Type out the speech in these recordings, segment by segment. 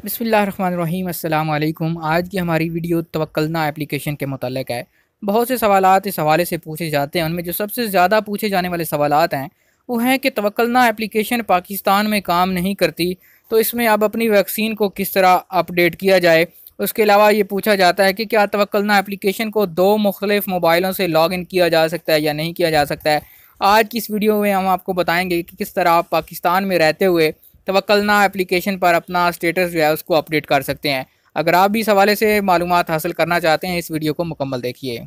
बिस्मिल्लाहिर्रहमानिर्रहीम अस्सलाम वालेकुम। आज की हमारी वीडियो तवक्कलना एप्लीकेशन के मुताल्लिक़ है। बहुत से सवालात इस हवाले से पूछे जाते हैं, उनमें जो सबसे ज़्यादा पूछे जाने वाले सवालात हैं वो हैं कि तवक्कलना एप्लीकेशन पाकिस्तान में काम नहीं करती, तो इसमें अब अपनी वैक्सीन को किस तरह अपडेट किया जाए। उसके अलावा ये पूछा जाता है कि क्या तवक्कलना एप्लीकेशन को दो मुख्तलिफ मोबाइलों से लॉग इन किया जा सकता है या नहीं किया जा सकता है। आज की इस वीडियो में हम आपको बताएंगे कि किस तरह आप पाकिस्तान में रहते हुए तवक्कलना एप्लीकेशन पर अपना स्टेटस जो है उसको अपडेट कर सकते हैं। अगर आप भी इस हवाले से मालूमात हासिल करना चाहते हैं, इस वीडियो को मुकम्मल देखिए।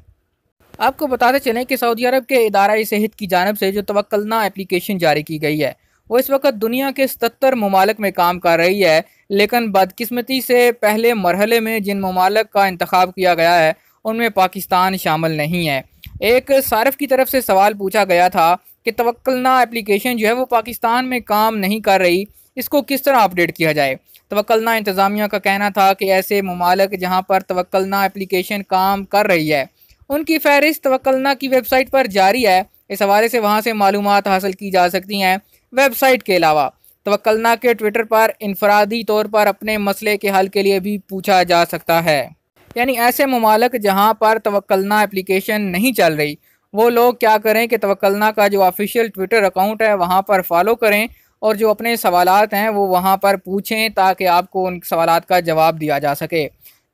आपको बताते चलें कि सऊदी अरब के इदारा सेहत की जानब से जो तवक्कलना एप्लीकेशन जारी की गई है वो इस वक्त दुनिया के 77 ममालिक में काम कर रही है, लेकिन बदकिस्मती से पहले मरहले में जिन ममालिक का इंतखाब किया गया है उनमें पाकिस्तान शामिल नहीं है। एक सारिफ की तरफ से सवाल पूछा गया था कि तवक्कलना एप्लीकेशन जो है वो पाकिस्तान में काम नहीं कर रही, इसको किस तरह अपडेट किया जाए। तवक्कलना इंतज़ामिया का कहना था कि ऐसे ममालिक जहाँ पर तवक्कलना एप्लीकेशन काम कर रही है उनकी फहरिस्त तवक्कलना की वेबसाइट पर जारी है। इस हवाले से वहाँ से मालूमात हासिल की जा सकती हैं। वेबसाइट के अलावा तवक्कलना के ट्विटर पर इनफरादी तौर पर अपने मसले के हल के लिए भी पूछा जा सकता है। यानी ऐसे ममालिक जहाँ पर तवक्कलना एप्लीकेशन नहीं चल रही वो लोग क्या करें कि तवक्कलना का जो ऑफिशियल ट्विटर अकाउंट है वहाँ पर फॉलो करें और जो अपने सवालात हैं वो वहाँ पर पूछें ताकि आपको उन सवालात का जवाब दिया जा सके।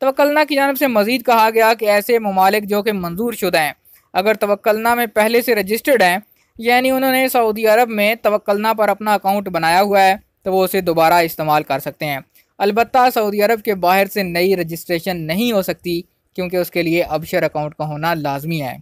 तवक्कलना की जानब से मज़ीद कहा गया कि ऐसे ममालिक जो कि मंजूर शुदा हैं, अगर तवक्कलना में पहले से रजिस्टर्ड हैं यानी उन्होंने सऊदी अरब में तवक्कलना पर अपना अकाउंट बनाया हुआ है, तो वो उसे दोबारा इस्तेमाल कर सकते हैं। अलबत्ता सऊदी अरब के बाहर से नई रजिस्ट्रेशन नहीं हो सकती क्योंकि उसके लिए अबशर अकाउंट का होना लाजमी है।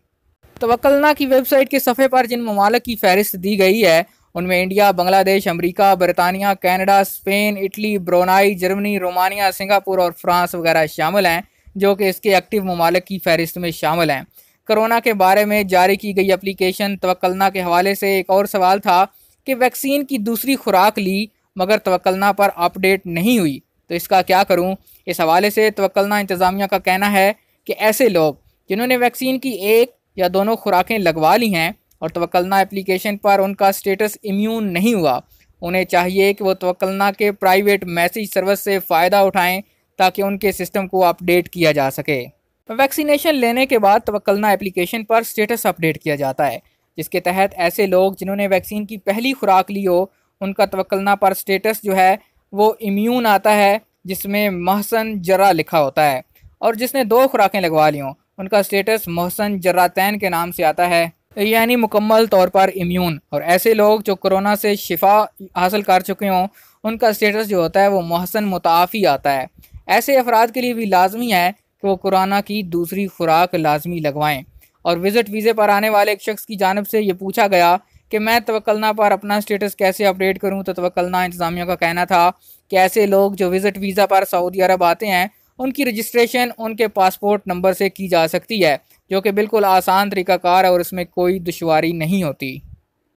तवक्कलना की वेबसाइट के सफ़े पर जिन ममालिक की फहरिस्त दी गई है उनमें इंडिया, बांग्लादेश, अमेरिका, बरतानिया, Canada, Spain, Italy, Brunei, Germany, Romania, Singapore और फ्रांस वगैरह शामिल हैं, जो कि इसके एक्टिव ममालिक की फहरिस्त में शामिल हैं। कोरोना के बारे में जारी की गई एप्लीकेशन तवक्कलना के हवाले से एक और सवाल था कि वैक्सीन की दूसरी खुराक ली मगर तवक्कलना पर अपडेट नहीं हुई, तो इसका क्या करूँ। इस हवाले से तवक्कलना इंतज़ामिया का कहना है कि ऐसे लोग जिन्होंने वैक्सीन की एक या दोनों खुराकें लगवा ली हैं और तवक्कलना एप्लीकेशन पर उनका स्टेटस इम्यून नहीं हुआ, उन्हें चाहिए कि वो तवक्कलना के प्राइवेट मैसेज सर्विस से फ़ायदा उठाएं ताकि उनके सिस्टम को अपडेट किया जा सके। वैक्सीनेशन लेने के बाद तवक्कलना एप्लीकेशन पर स्टेटस अपडेट किया जाता है, जिसके तहत ऐसे लोग जिन्होंने वैक्सीन की पहली खुराक ली हो उनका तवक्कलना पर स्टेटस जो है वो इम्यून आता है, जिसमें महसन जर्रा लिखा होता है, और जिसने दो खुराकें लगवा ली हों उनका स्टेटस महसन जर्रातैन के नाम से आता है, यानी मुकम्मल तौर पर इम्यून। और ऐसे लोग जो कोरोना से शिफा हासिल कर चुके हों उनका स्टेटस जो होता है वो महसन मुताफ़ी आता है। ऐसे अफराद के लिए भी लाजमी है कि वो कोरोना की दूसरी खुराक लाजमी लगवाएं। और विज़िट वीज़े पर आने वाले एक शख्स की जानब से ये पूछा गया कि मैं तवक्कलना पर अपना स्टेटस कैसे अपडेट करूँ, तो तवक्कलना इंतज़ामिया का कहना था कि ऐसे लोग जो विज़िट वीज़ा पर सऊदी अरब आते हैं उनकी रजिस्ट्रेशन उनके पासपोर्ट नंबर से की जा सकती है, जो कि बिल्कुल आसान तरीक़ाकार है और इसमें कोई दुश्वारी नहीं होती।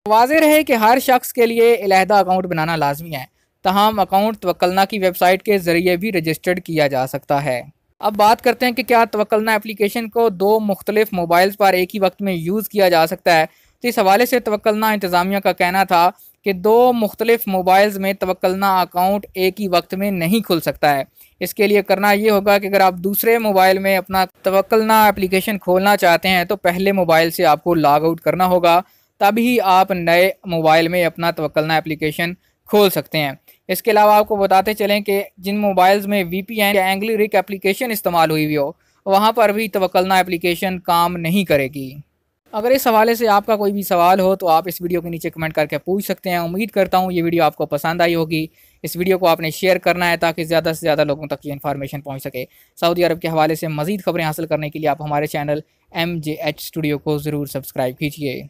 वाज़ेह रहे कि हर शख्स के लिए अलहदा अकाउंट बनाना लाजमी है, तमाम अकाउंट तवक्कलना की वेबसाइट के ज़रिए भी रजिस्टर्ड किया जा सकता है। अब बात करते हैं कि क्या तवक्कलना एप्लीकेशन को दो मुख्तलिफ मोबाइल्स पर एक ही वक्त में यूज़ किया जा सकता है। तो इस हवाले से तवक्कलना इंतज़ामिया का कहना था कि दो मुख्तलिफ मोबाइल्स में तवक्कलना अकाउंट एक ही वक्त में नहीं खुल सकता है। इसके लिए करना ये होगा कि अगर आप दूसरे मोबाइल में अपना तवक्कलना एप्लीकेशन खोलना चाहते हैं तो पहले मोबाइल से आपको लॉग आउट करना होगा, तभी आप नए मोबाइल में अपना तवक्कलना एप्लीकेशन खोल सकते हैं। इसके अलावा आपको बताते चलें कि जिन मोबाइल्स में VPN या एंग्ली रिक एप्लीकेशन इस्तेमाल हुई हो वहाँ पर भी तवक्कलना एप्लीकेशन काम नहीं करेगी। अगर इस हवाले से आपका कोई भी सवाल हो तो आप इस वीडियो के नीचे कमेंट करके पूछ सकते हैं। उम्मीद करता हूँ ये वीडियो आपको पसंद आई होगी। इस वीडियो को आपने शेयर करना है ताकि ज़्यादा से ज़्यादा लोगों तक ये इन्फॉर्मेशन पहुँच सके। सऊदी अरब के हवाले से मज़ीद खबरें हासिल करने के लिए आप हमारे चैनल MJH स्टूडियो को ज़रूर सब्सक्राइब कीजिए।